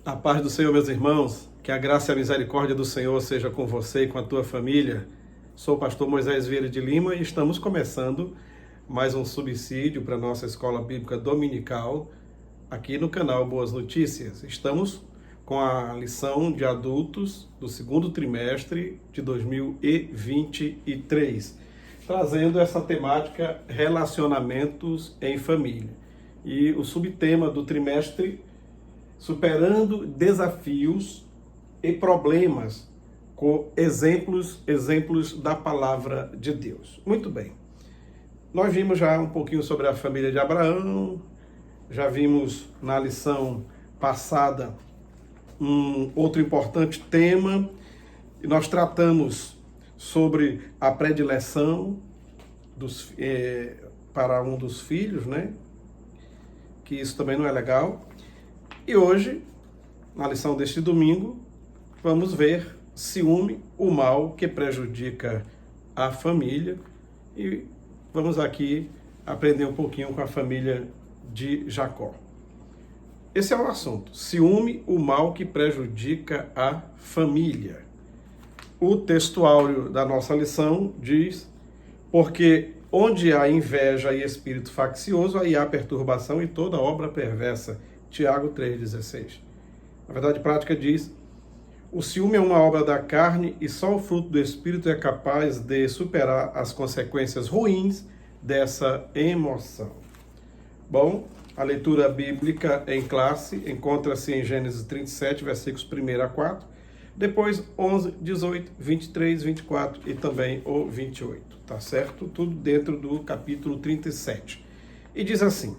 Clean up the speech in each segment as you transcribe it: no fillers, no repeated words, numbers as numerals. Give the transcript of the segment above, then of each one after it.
A paz do Senhor, meus irmãos, que a graça e a misericórdia do Senhor seja com você e com a tua família. Sou o pastor Moisés Vieira de Lima e estamos começando mais um subsídio para a nossa escola bíblica dominical aqui no canal Boas Notícias. Estamos com a lição de adultos do segundo trimestre de 2023, trazendo essa temática relacionamentos em família. E o subtema do trimestre: superando desafios e problemas com exemplos da palavra de Deus. Muito bem. Nós vimos já um pouquinho sobre a família de Abraão, já vimos na lição passada um outro importante tema, e nós tratamos sobre a predileção para um dos filhos, né? Que isso também não é legal. E hoje, na lição deste domingo, vamos ver ciúme, o mal que prejudica a família. E vamos aqui aprender um pouquinho com a família de Jacó. Esse é o assunto: ciúme, o mal que prejudica a família. O textuário da nossa lição diz: porque onde há inveja e espírito faccioso, aí há perturbação e toda obra perversa. Tiago 3,16. A verdade prática diz: o ciúme é uma obra da carne e só o fruto do Espírito é capaz de superar as consequências ruins dessa emoção. Bom, a leitura bíblica em classe encontra-se em Gênesis 37, versículos 1 a 4, depois 11, 18, 23, 24 e também o 28, tá certo? Tudo dentro do capítulo 37. E diz assim: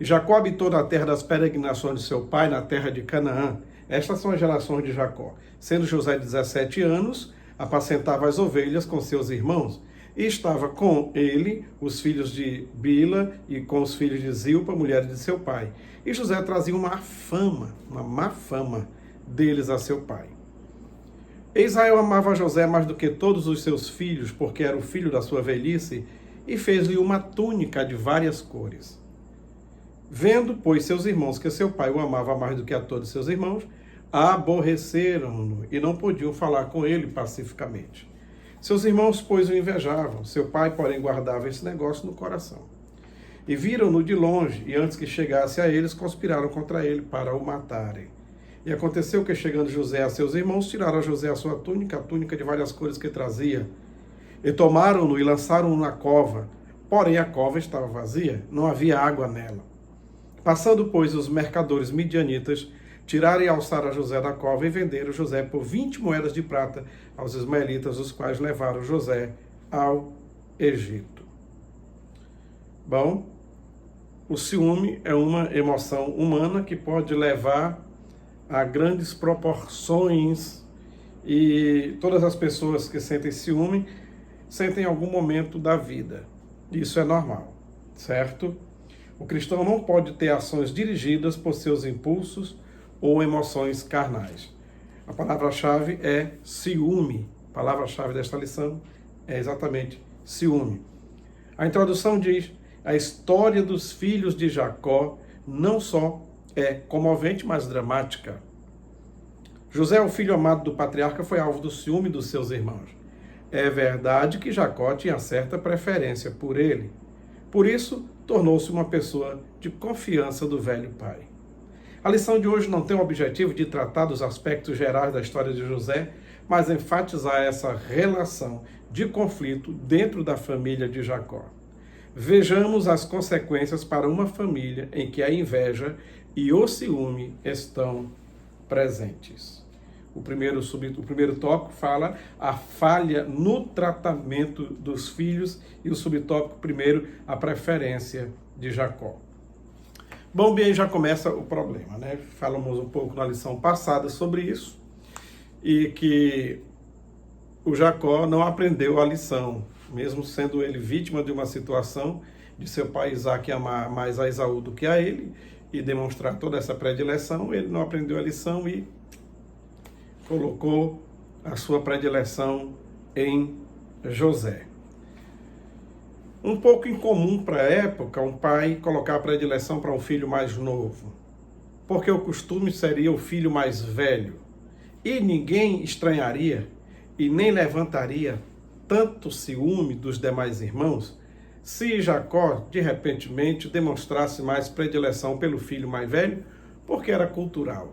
Jacó habitou na terra das peregrinações de seu pai, na terra de Canaã. Estas são as gerações de Jacó. Sendo José de 17 anos, apacentava as ovelhas com seus irmãos. E estava com ele os filhos de Bila e com os filhos de Zilpa, mulher de seu pai. E José trazia uma má fama deles a seu pai. Israel amava José mais do que todos os seus filhos, porque era o filho da sua velhice, e fez-lhe uma túnica de várias cores. Vendo, pois, seus irmãos que seu pai o amava mais do que a todos seus irmãos, aborreceram-no e não podiam falar com ele pacificamente. Seus irmãos, pois, o invejavam. Seu pai, porém, guardava esse negócio no coração. E viram-no de longe, e antes que chegasse a eles, conspiraram contra ele para o matarem. E aconteceu que, chegando José a seus irmãos, tiraram a José a sua túnica, a túnica de várias cores que trazia, e tomaram-no e lançaram-no na cova. Porém, a cova estava vazia, não havia água nela. Passando, pois, os mercadores midianitas, tiraram e alçaram a José da cova e venderam José por 20 moedas de prata aos ismaelitas, os quais levaram José ao Egito. Bom, o ciúme é uma emoção humana que pode levar a grandes proporções, e todas as pessoas que sentem ciúme sentem em algum momento da vida. Isso é normal, certo? O cristão não pode ter ações dirigidas por seus impulsos ou emoções carnais. A palavra-chave é ciúme. A palavra-chave desta lição é exatamente ciúme. A introdução diz: a história dos filhos de Jacó não só é comovente, mas dramática. José, o filho amado do patriarca, foi alvo do ciúme dos seus irmãos. É verdade que Jacó tinha certa preferência por ele. Por isso, tornou-se uma pessoa de confiança do velho pai. A lição de hoje não tem o objetivo de tratar dos aspectos gerais da história de José, mas enfatizar essa relação de conflito dentro da família de Jacó. Vejamos as consequências para uma família em que a inveja e o ciúme estão presentes. O primeiro tópico fala a falha no tratamento dos filhos, e o subtópico primeiro, a preferência de Jacó. Bom, bem, já começa o problema, né? Falamos um pouco na lição passada sobre isso, e que o Jacó não aprendeu a lição, mesmo sendo ele vítima de uma situação de seu pai Isaque amar mais a Esaú do que a ele, e demonstrar toda essa predileção. Ele não aprendeu a lição e colocou a sua predileção em José. Um pouco incomum para a época, um pai colocar a predileção para um filho mais novo. porque o costume seria o filho mais velho, e ninguém estranharia e nem levantaria tanto ciúme dos demais irmãos se Jacó, de repentemente, demonstrasse mais predileção pelo filho mais velho, porque era cultural.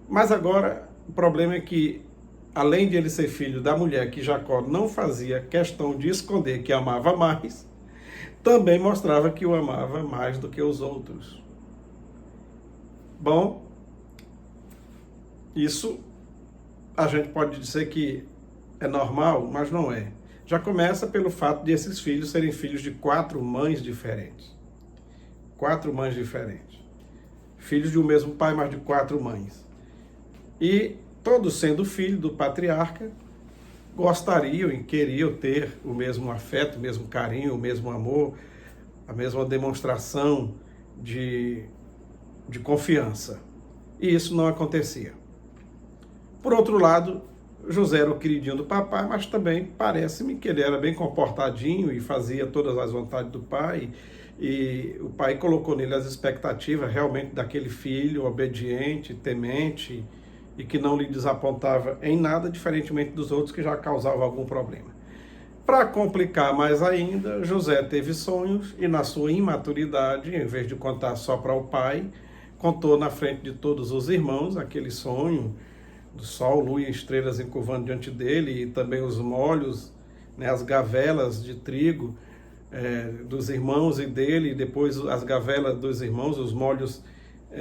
Mas agora, o problema é que, além de ele ser filho da mulher que Jacó não fazia questão de esconder que amava mais, também mostrava que o amava mais do que os outros. Bom, isso a gente pode dizer que é normal, mas não é. Já começa pelo fato de esses filhos serem filhos de 4 mães diferentes. 4 mães diferentes. Filhos de um mesmo pai, mas de 4 mães. E todos sendo filho do patriarca, gostariam e queriam ter o mesmo afeto, o mesmo carinho, o mesmo amor, a mesma demonstração de confiança. E isso não acontecia. Por outro lado, José era o queridinho do papai, mas também parece-me que ele era bem comportadinho e fazia todas as vontades do pai. E o pai colocou nele as expectativas realmente daquele filho obediente, temente e que não lhe desapontava em nada, diferentemente dos outros que já causavam algum problema. Para complicar mais ainda, José teve sonhos e, na sua imaturidade, em vez de contar só para o pai, contou na frente de todos os irmãos aquele sonho do sol, lua e estrelas encurvando diante dele, e também os molhos, né, as gavelas de trigo dos irmãos e dele, e depois as gavelas dos irmãos, os molhos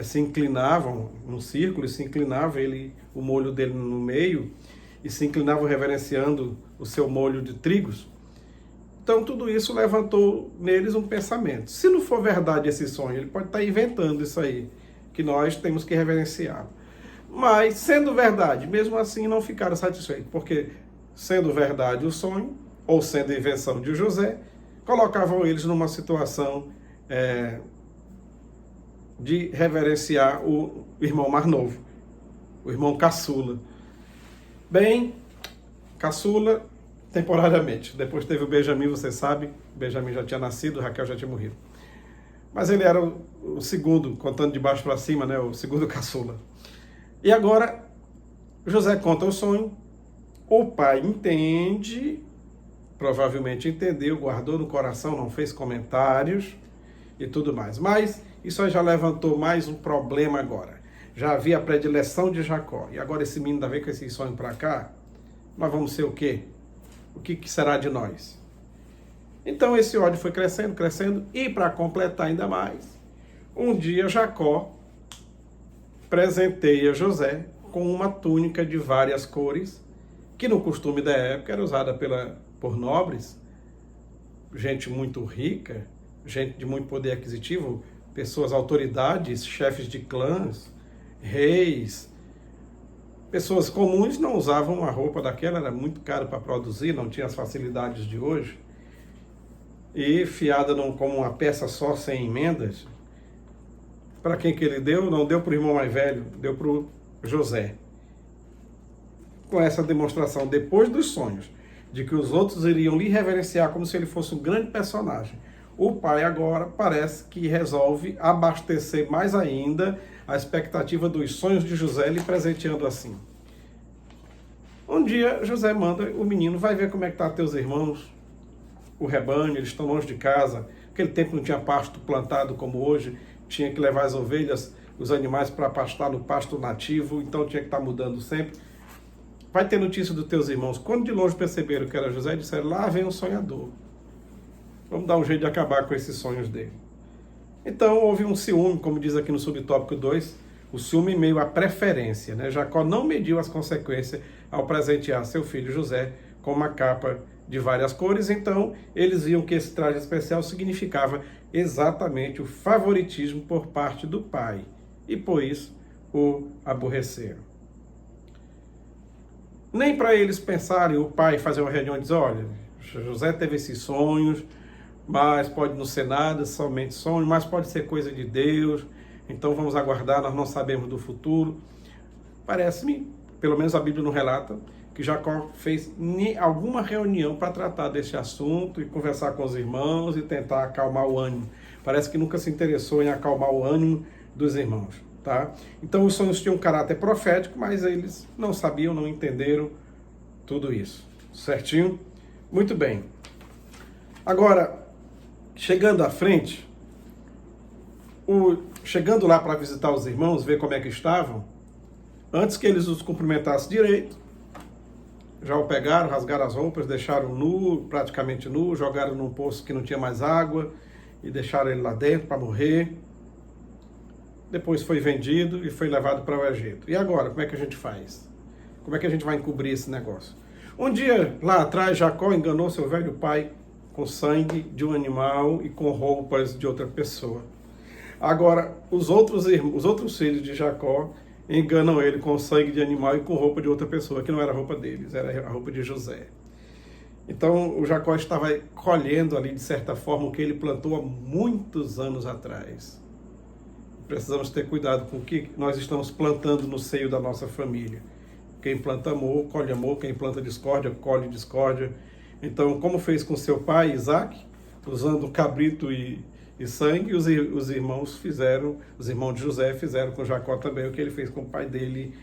se inclinavam num círculo, e se inclinava o molho dele no meio, e se inclinavam reverenciando o seu molho de trigos. Então tudo isso levantou neles um pensamento. Se não for verdade esse sonho, ele pode estar inventando isso aí, que nós temos que reverenciar. Mas, sendo verdade, mesmo assim não ficaram satisfeitos, porque, sendo verdade o sonho, ou sendo invenção de José, colocavam eles numa situação de reverenciar o irmão mais novo, o irmão caçula. Bem, caçula temporariamente. Depois teve o Benjamim, você sabe, Benjamim já tinha nascido, Raquel já tinha morrido. Mas ele era o segundo, contando de baixo para cima, né, o segundo caçula. E agora, José conta o sonho, o pai entende, provavelmente entendeu, guardou no coração, não fez comentários e tudo mais. Mas isso aí já levantou mais um problema agora. Já havia a predileção de Jacó, e agora esse menino ainda vem com esse sonho para cá, nós vamos ser o quê? O que será de nós? Então esse ódio foi crescendo, crescendo, e para completar ainda mais, um dia Jacó presenteia José com uma túnica de várias cores, que no costume da época era usada por nobres, gente muito rica, gente de muito poder aquisitivo, pessoas, autoridades, chefes de clãs, reis. Pessoas comuns não usavam uma roupa daquela, era muito caro para produzir, não tinha as facilidades de hoje. E fiada como uma peça só, sem emendas. Para quem que ele deu? Não deu para o irmão mais velho, deu para o José. Com essa demonstração, depois dos sonhos, de que os outros iriam lhe reverenciar como se ele fosse um grande personagem, o pai agora parece que resolve abastecer mais ainda a expectativa dos sonhos de José, lhe presenteando assim. Um dia, José manda o menino, vai ver como é que tá teus irmãos, o rebanho, eles estão longe de casa. Naquele tempo não tinha pasto plantado como hoje, tinha que levar as ovelhas, os animais para pastar no pasto nativo, então tinha que estar mudando sempre. Vai ter notícia dos teus irmãos. Quando de longe perceberam que era José, disseram, lá vem um sonhador. Vamos dar um jeito de acabar com esses sonhos dele. Então houve um ciúme, como diz aqui no subtópico 2, o ciúme meio à preferência, né? Jacó não mediu as consequências ao presentear seu filho José com uma capa de várias cores, então eles viam que esse traje especial significava exatamente o favoritismo por parte do pai, e por isso o aborreceram. Nem para eles pensarem, o pai fazer uma reunião e dizer, olha, José teve esses sonhos, mas pode não ser nada, somente sonho, mas pode ser coisa de Deus, então vamos aguardar, nós não sabemos do futuro. Parece-me, pelo menos a Bíblia não relata, que Jacó fez alguma reunião para tratar desse assunto e conversar com os irmãos e tentar acalmar o ânimo. Parece que nunca se interessou em acalmar o ânimo dos irmãos. Tá? Então os sonhos tinham um caráter profético, mas eles não sabiam, não entenderam tudo isso. Certinho? Muito bem. Agora, chegando à frente, chegando lá para visitar os irmãos, ver como é que estavam, antes que eles os cumprimentassem direito, já o pegaram, rasgaram as roupas, deixaram nu, praticamente nu, jogaram num poço que não tinha mais água e deixaram ele lá dentro para morrer. Depois foi vendido e foi levado para o Egito. E agora, como é que a gente faz? Como é que a gente vai encobrir esse negócio? Um dia, lá atrás, Jacó enganou seu velho pai com sangue de um animal e com roupas de outra pessoa. Agora, os outros filhos de Jacó enganam ele com sangue de animal e com roupa de outra pessoa, que não era a roupa deles, era a roupa de José. Então, o Jacó estava colhendo ali, de certa forma, o que ele plantou há muitos anos atrás. Precisamos ter cuidado com o que nós estamos plantando no seio da nossa família. Quem planta amor, colhe amor. Quem planta discórdia, colhe discórdia. Então, como fez com seu pai, Isaac, usando cabrito e sangue, os irmãos de José fizeram com Jacó também o que ele fez com o pai dele,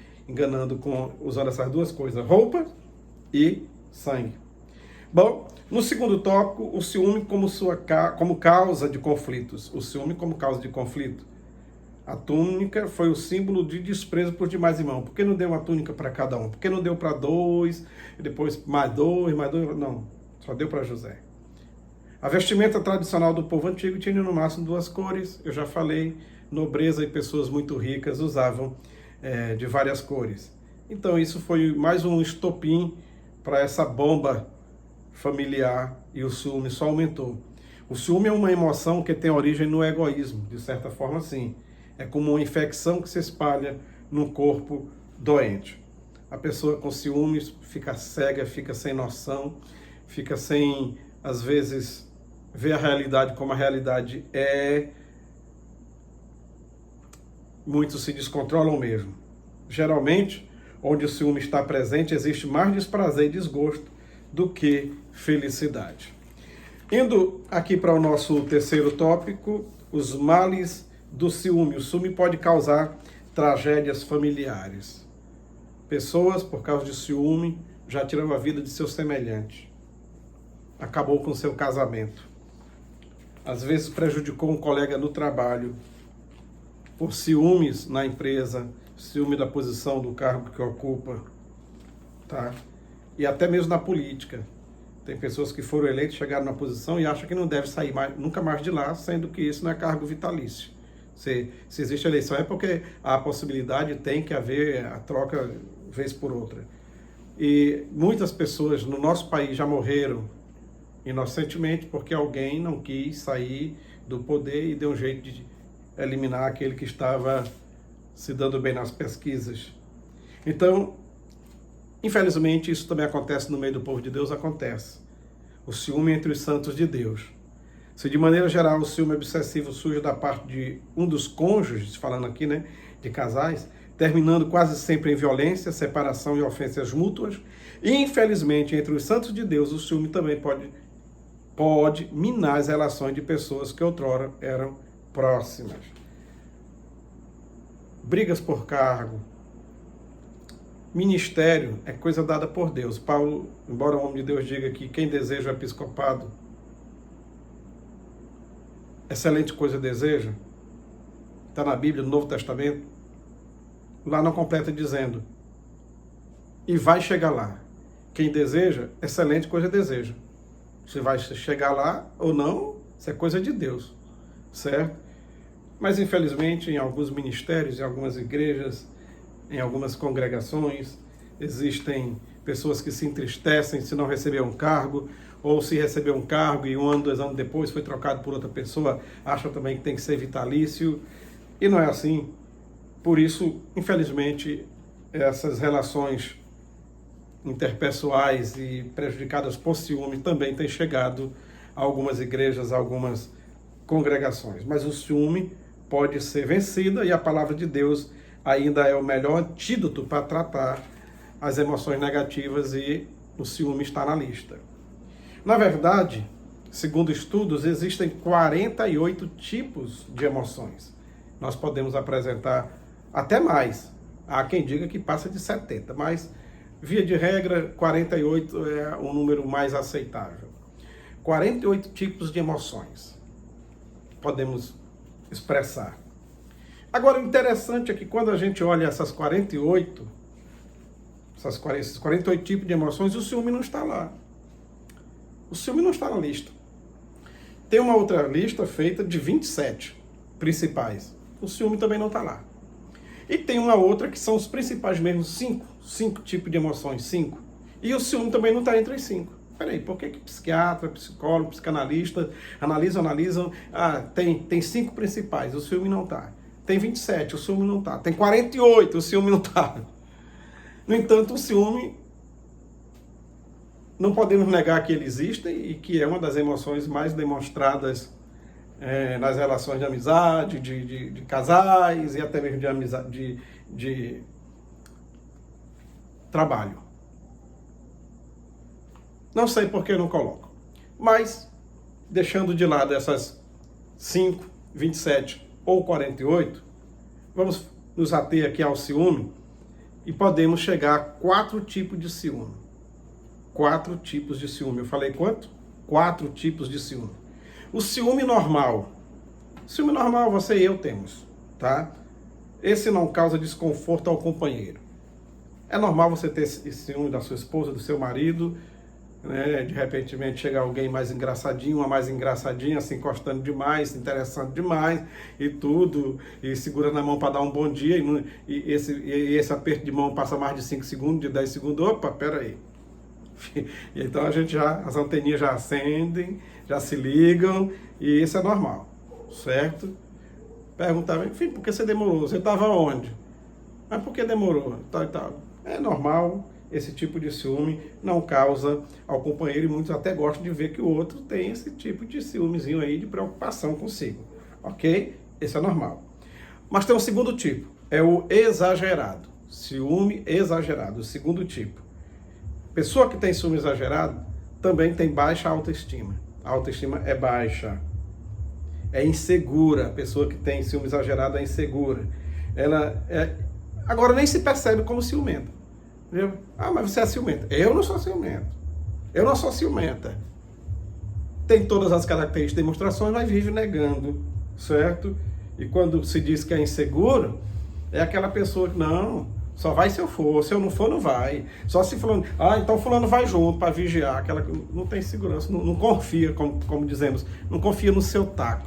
usando essas duas coisas, roupa e sangue. Bom, no segundo tópico, o ciúme como causa de conflitos. O ciúme como causa de conflito. A túnica foi o símbolo de desprezo por demais irmãos. Por que não deu uma túnica para cada um? Por que não deu para dois, e depois mais dois? Não, só deu para José. A vestimenta tradicional do povo antigo tinha no máximo duas cores. Eu já falei, nobreza e pessoas muito ricas usavam de várias cores. Então isso foi mais um estopim para essa bomba familiar e o ciúme só aumentou. O ciúme é uma emoção que tem origem no egoísmo, de certa forma sim. É como uma infecção que se espalha num corpo doente. A pessoa com ciúmes fica cega, fica sem noção, fica sem, às vezes, ver a realidade como a realidade é. Muitos se descontrolam mesmo. Geralmente, onde o ciúme está presente, existe mais desprazer e desgosto do que felicidade. Indo aqui para o nosso terceiro tópico, os males do ciúme. O ciúme pode causar tragédias familiares. Pessoas, por causa de ciúme, já tiraram a vida de seu semelhante. Acabou com seu casamento. Às vezes prejudicou um colega no trabalho. Por ciúmes na empresa, ciúme da posição do cargo que ocupa. Tá? E até mesmo na política. Tem pessoas que foram eleitas, chegaram na posição e acham que não deve sair nunca mais de lá, sendo que isso não é cargo vitalício. Se existe eleição é porque a possibilidade tem que haver a troca vez por outra. E muitas pessoas no nosso país já morreram inocentemente porque alguém não quis sair do poder e deu um jeito de eliminar aquele que estava se dando bem nas pesquisas. Então, infelizmente, isso também acontece no meio do povo de Deus, acontece. O ciúme entre os santos de Deus. Se de maneira geral o ciúme obsessivo surge da parte de um dos cônjuges, falando aqui, né, de casais, terminando quase sempre em violência, separação e ofensas mútuas, e infelizmente entre os santos de Deus o ciúme também pode minar as relações de pessoas que outrora eram próximas. Brigas por cargo. Ministério é coisa dada por Deus. Paulo, embora o homem de Deus diga que quem deseja o episcopado, excelente coisa deseja, está na Bíblia, no Novo Testamento, lá não completa dizendo, e vai chegar lá. Quem deseja, excelente coisa deseja. Se vai chegar lá ou não, isso é coisa de Deus, certo? Mas infelizmente em alguns ministérios, em algumas igrejas, em algumas congregações, existem pessoas que se entristecem se não receber um cargo, ou se receber um cargo e 1 ano, 2 anos depois foi trocado por outra pessoa, acham também que tem que ser vitalício, e não é assim. Por isso, infelizmente, essas relações interpessoais e prejudicadas por ciúme também têm chegado a algumas igrejas, a algumas congregações. Mas o ciúme pode ser vencido e a palavra de Deus ainda é o melhor antídoto para tratar as emoções negativas e o ciúme está na lista. Na verdade, segundo estudos, existem 48 tipos de emoções. Nós podemos apresentar Até mais. Há quem diga que passa de 70, mas via de regra, 48 é o número mais aceitável. 48 tipos de emoções podemos expressar. Agora, o interessante é que quando a gente olha esses 48 tipos de emoções, o ciúme não está lá. O ciúme não está na lista. Tem uma outra lista feita de 27 principais. O ciúme também não está lá. E tem uma outra que são os principais mesmo, 5 tipos de emoções, 5. E o ciúme também não está entre os 5. Peraí, por que psiquiatra, psicólogo, psicanalista analisam, tem 5 principais, o ciúme não está. Tem 27, o ciúme não está. Tem 48, o ciúme não está. No entanto, o ciúme, não podemos negar que ele existe e que é uma das emoções mais demonstradas nas relações de amizade, de casais e até mesmo de amizade, de trabalho. Não sei por que não coloco. Mas, deixando de lado essas 5, 27 ou 48, vamos nos ater aqui ao ciúme e podemos chegar a 4 tipos de ciúme. 4 tipos de ciúme. Eu falei quanto? 4 tipos de ciúme. O ciúme normal. Ciúme normal você e eu temos, tá? Esse não causa desconforto ao companheiro. É normal você ter esse ciúme da sua esposa, do seu marido, né? De repente chega alguém mais engraçadinho, uma mais engraçadinha, se encostando demais, se interessando demais e tudo, e segura na mão para dar um bom dia, e esse aperto de mão passa mais de 5 segundos, de 10 segundos, opa, peraí. Então as anteninhas já acendem, já se ligam, e isso é normal, certo? Perguntava, enfim, por que você demorou? Você estava onde? Mas por que demorou? Tal. É normal, esse tipo de ciúme não causa ao companheiro, e muitos até gostam de ver que o outro tem esse tipo de ciúmezinho aí, de preocupação consigo, ok? Esse é normal. Mas tem um segundo tipo, é o exagerado, ciúme exagerado, o segundo tipo. Pessoa que tem ciúme exagerado também tem baixa autoestima. A autoestima é baixa. É insegura. A pessoa que tem ciúme exagerado é insegura. Agora nem se percebe como ciumenta. Viu? Mas você é ciumenta. Eu não sou ciumento. Eu não sou ciumenta. Tem todas as características de demonstrações, mas vive negando. Certo? E quando se diz que é inseguro, é aquela pessoa que não... Só vai se eu for, se eu não for, não vai. Só se fulano, então fulano vai junto para vigiar. Aquela que não tem segurança, não confia, como dizemos, não confia no seu taco.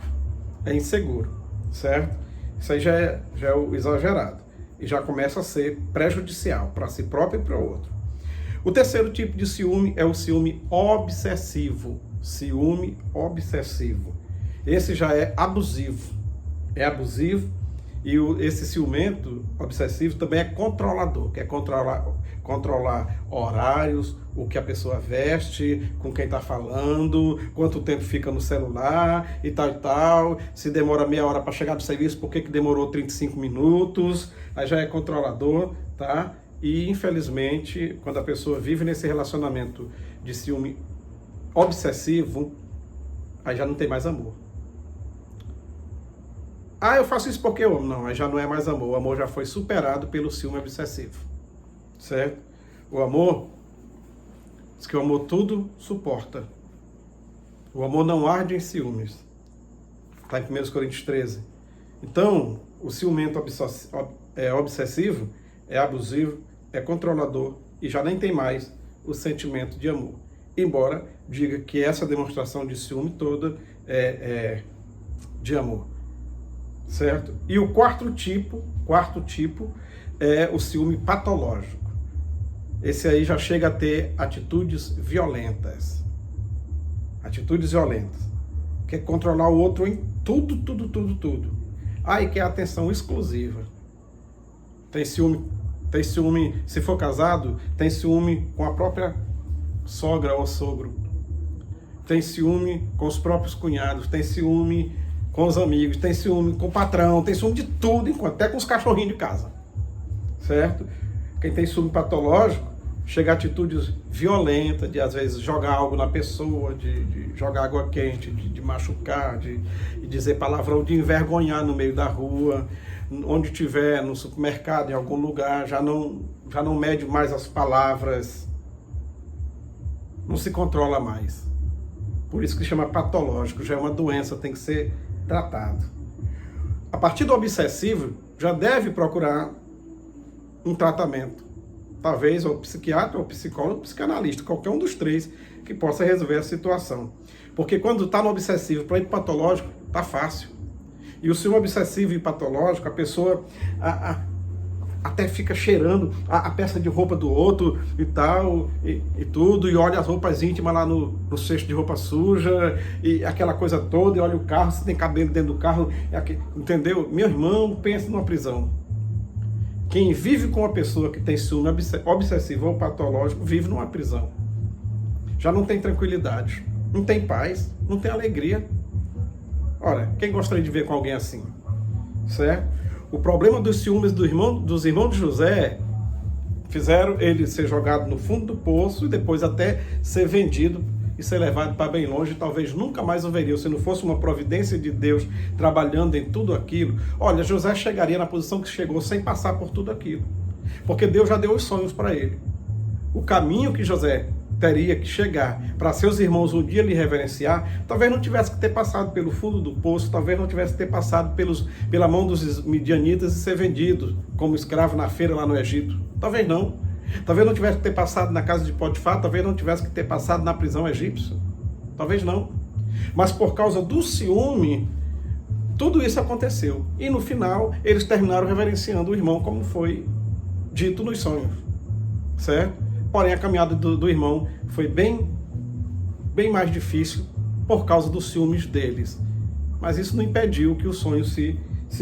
É inseguro, certo? Isso aí já é o exagerado. E já começa a ser prejudicial para si próprio e para o outro. O terceiro tipo de ciúme é o ciúme obsessivo. Ciúme obsessivo. Esse já é abusivo. É abusivo. E esse ciumento obsessivo também é controlador, quer controlar horários, o que a pessoa veste, com quem está falando, quanto tempo fica no celular e tal. Se demora meia hora para chegar do serviço, por que demorou 35 minutos? Aí já é controlador, tá? E infelizmente, quando a pessoa vive nesse relacionamento de ciúme obsessivo, aí já não tem mais amor. Eu faço isso porque eu amo. Não, aí já não é mais amor. O amor já foi superado pelo ciúme obsessivo. Certo? O amor, diz que o amor tudo suporta. O amor não arde em ciúmes. Está em 1 Coríntios 13. Então, o ciumento obsessivo é abusivo, é controlador e já nem tem mais o sentimento de amor. Embora diga que essa demonstração de ciúme toda é de amor. Certo? E o quarto tipo é o ciúme patológico. Esse aí já chega a ter atitudes violentas. Atitudes violentas. Quer controlar o outro em tudo. E quer atenção exclusiva. Tem ciúme, se for casado, tem ciúme com a própria sogra ou sogro. Tem ciúme com os próprios cunhados, tem ciúme com os amigos, tem ciúme com o patrão, tem ciúme de tudo, até com os cachorrinhos de casa, certo? Quem tem ciúme patológico, chega a atitudes violentas, de às vezes jogar algo na pessoa, de jogar água quente, de machucar, de dizer palavrão, de envergonhar no meio da rua, onde estiver, no supermercado, em algum lugar, já não mede mais as palavras, não se controla mais. Por isso que chama patológico, já é uma doença, tem que ser tratado. A partir do obsessivo, já deve procurar um tratamento. Talvez o psiquiatra, ou psicólogo, ou psicanalista, qualquer um dos três que possa resolver a situação. Porque quando está no obsessivo para ir patológico, está fácil. E o ciúme obsessivo e patológico, a pessoa até fica cheirando a peça de roupa do outro e tal, e tudo, e olha as roupas íntimas lá no cesto de roupa suja, e aquela coisa toda, e olha o carro, se tem cabelo dentro do carro, entendeu? Meu irmão, pensa numa prisão. Quem vive com uma pessoa que tem ciúme obsessivo ou patológico, vive numa prisão. Já não tem tranquilidade, não tem paz, não tem alegria. Ora, quem gostaria de ver com alguém assim? Certo? O problema dos ciúmes dos irmãos de José fizeram ele ser jogado no fundo do poço e depois até ser vendido e ser levado para bem longe. Talvez nunca mais o veriam, se não fosse uma providência de Deus trabalhando em tudo aquilo. Olha, José chegaria na posição que chegou sem passar por tudo aquilo. Porque Deus já deu os sonhos para ele. O caminho que José teria que chegar para seus irmãos um dia lhe reverenciar, talvez não tivesse que ter passado pelo fundo do poço, talvez não tivesse que ter passado pela mão dos midianitas e ser vendido como escravo na feira lá no Egito. Talvez não. Talvez não tivesse que ter passado na casa de Potifar, talvez não tivesse que ter passado na prisão egípcia. Talvez não. Mas por causa do ciúme, tudo isso aconteceu. E no final, eles terminaram reverenciando o irmão como foi dito nos sonhos. Certo? Porém, a caminhada do irmão foi bem mais difícil por causa dos ciúmes deles. Mas isso não impediu que o sonho se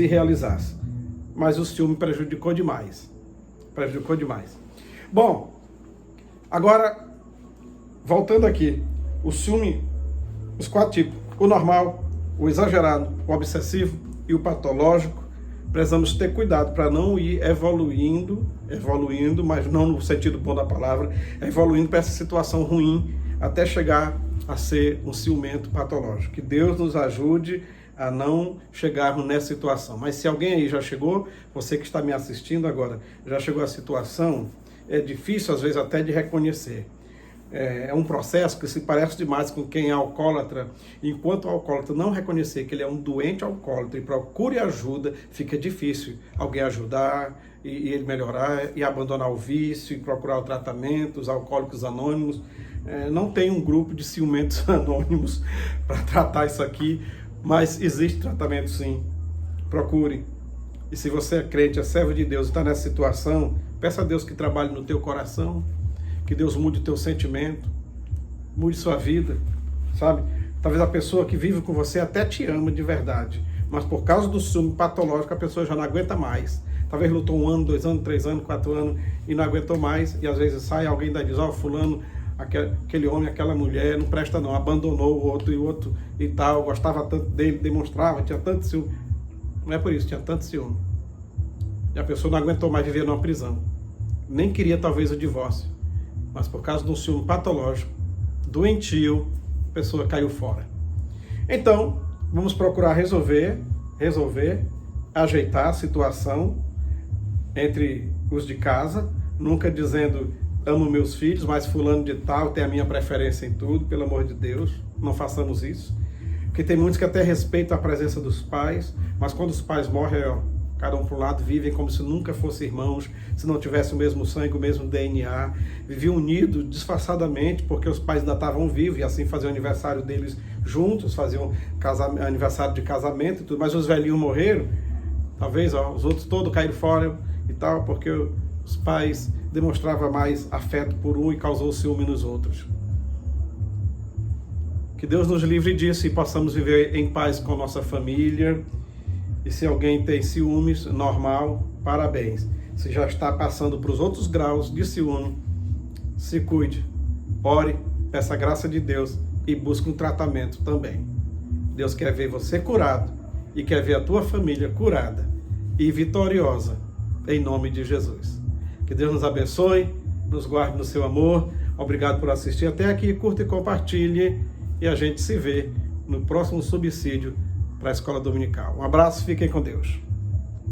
realizasse. Mas o ciúme prejudicou demais. Prejudicou demais. Bom, agora, voltando aqui, o ciúme, os 4 tipos, o normal, o exagerado, o obsessivo e o patológico, precisamos ter cuidado para não ir evoluindo, mas não no sentido bom da palavra, evoluindo para essa situação ruim, até chegar a ser um ciumento patológico. Que Deus nos ajude a não chegarmos nessa situação. Mas se alguém aí já chegou, você que está me assistindo agora, já chegou à situação, é difícil às vezes até de reconhecer. É um processo que se parece demais com quem é alcoólatra. Enquanto o alcoólatra não reconhecer que ele é um doente alcoólatra e procure ajuda, fica difícil alguém ajudar e ele melhorar e abandonar o vício e procurar o tratamento. Os alcoólicos anônimos não tem um grupo de ciumentos anônimos para tratar isso aqui, mas existe tratamento sim. Procure. E se você é crente, é servo de Deus, está nessa situação, peça a Deus que trabalhe no teu coração, que Deus mude o teu sentimento, mude sua vida, sabe? Talvez a pessoa que vive com você até te ama de verdade, mas por causa do ciúme patológico a pessoa já não aguenta mais. Talvez lutou 1 ano, 2 anos, 3 anos, 4 anos e não aguentou mais, e às vezes sai alguém e diz, fulano, aquele homem, aquela mulher, não presta não, abandonou o outro e tal, gostava tanto dele, demonstrava, tinha tanto ciúme. Não é por isso, tinha tanto ciúme. E a pessoa não aguentou mais viver numa prisão. Nem queria talvez o divórcio. Mas por causa de um ciúme patológico, doentio, a pessoa caiu fora. Então, vamos procurar resolver, ajeitar a situação entre os de casa, nunca dizendo, amo meus filhos, mas fulano de tal tem a minha preferência em tudo, pelo amor de Deus, não façamos isso. Porque tem muitos que até respeitam a presença dos pais, mas quando os pais morrem, cada um para um lado, vivem como se nunca fossem irmãos, se não tivesse o mesmo sangue, o mesmo DNA, viviam unidos disfarçadamente, porque os pais ainda estavam vivos, e assim faziam o aniversário deles juntos, faziam aniversário de casamento e tudo, mas os velhinhos morreram, talvez os outros todos caíram fora e tal, porque os pais demonstravam mais afeto por um e causou ciúme nos outros. Que Deus nos livre disso e possamos viver em paz com nossa família. E se alguém tem ciúmes, normal, parabéns. Se já está passando para os outros graus de ciúme, se cuide, ore, peça a graça de Deus e busque um tratamento também. Deus quer ver você curado e quer ver a tua família curada e vitoriosa, em nome de Jesus. Que Deus nos abençoe, nos guarde no seu amor. Obrigado por assistir até aqui, curta e compartilhe e a gente se vê no próximo subsídio para a Escola Dominical. Um abraço, fiquem com Deus.